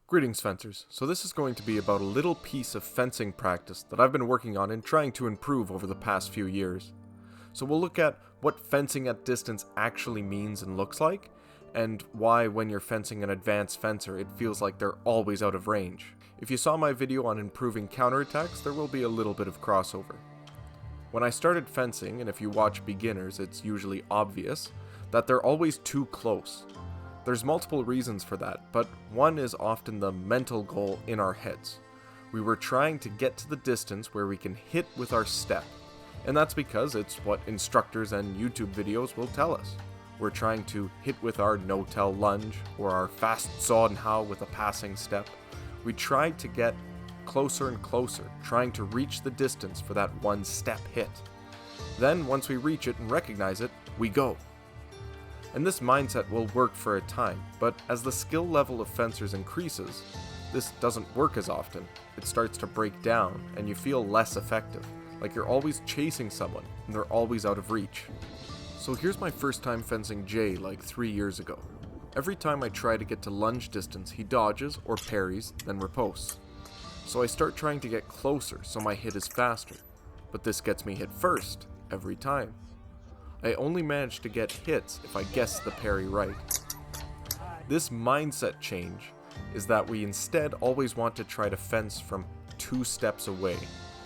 Greetings, fencers. So this is going to be about a little piece of fencing practice that I've been working on and trying to improve over the past few years. So we'll look at what fencing at distance actually means and looks like, and why when you're fencing an advanced fencer it feels like they're always out of range. If you saw my video on improving counterattacks, there will be a little bit of crossover. When I started fencing, and if you watch beginners, it's usually obvious that they're always too close. There's multiple reasons for that, but one is often the mental goal in our heads. We were trying to get to the distance where we can hit with our step, and that's because it's what instructors and YouTube videos will tell us. We're trying to hit with our no-tell lunge, or our fast saw and how with a passing step. We try to get closer and closer, trying to reach the distance for that one step hit. Then, once we reach it and recognize it, we go. And this mindset will work for a time, but as the skill level of fencers increases, this doesn't work as often. It starts to break down, and you feel less effective, like you're always chasing someone, and they're always out of reach. So here's my first time fencing Jay like 3 years ago. Every time I try to get to lunge distance, he dodges or parries, then riposts. So I start trying to get closer so my hit is faster, but this gets me hit first, every time. I only manage to get hits if I guess the parry right. This mindset change is that we instead always want to try to fence from 2 steps away.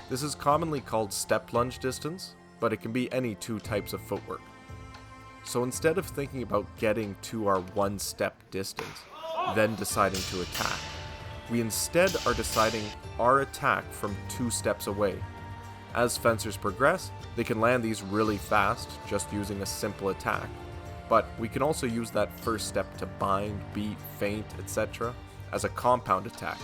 This is commonly called step lunge distance, but it can be any 2 types of footwork. So instead of thinking about getting to our 1 step distance, then deciding to attack, we instead are deciding our attack from 2 steps away. As fencers progress, they can land these really fast just using a simple attack, but we can also use that first step to bind, beat, feint, etc. as a compound attack.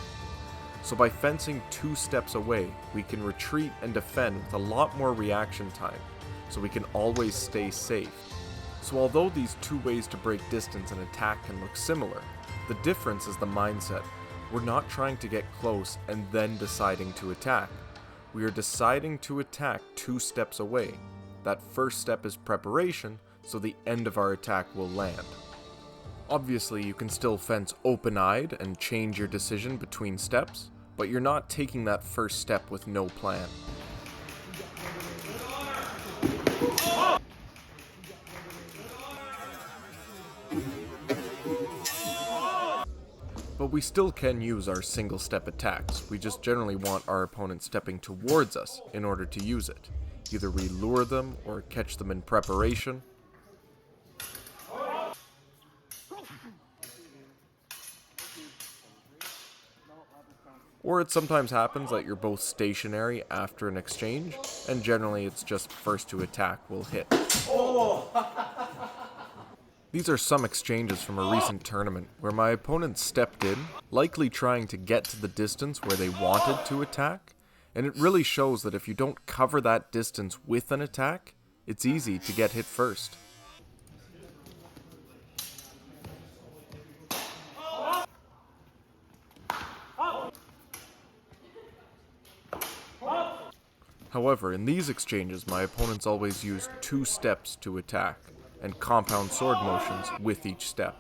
So by fencing 2 steps away, we can retreat and defend with a lot more reaction time, so we can always stay safe. So although these 2 ways to break distance and attack can look similar, the difference is the mindset. We're not trying to get close and then deciding to attack. We are deciding to attack 2 steps away. That first step is preparation, so the end of our attack will land. Obviously, you can still fence open-eyed and change your decision between steps, but you're not taking that first step with no plan. But we still can use our single step attacks. We just generally want our opponent stepping towards us in order to use it. Either we lure them or catch them in preparation. Or it sometimes happens that you're both stationary after an exchange, and generally it's just first to attack will hit. These are some exchanges from a recent tournament where my opponent stepped in, likely trying to get to the distance where they wanted to attack, and it really shows that if you don't cover that distance with an attack, it's easy to get hit first. However, in these exchanges, my opponents always use 2 steps to attack, and compound sword motions with each step.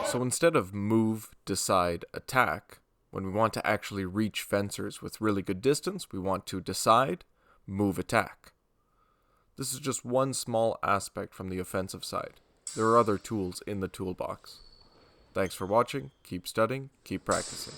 So instead of move, decide, attack, when we want to actually reach fencers with really good distance, we want to decide, move, attack. This is just one small aspect from the offensive side. There are other tools in the toolbox. Thanks for watching, keep studying, keep practicing.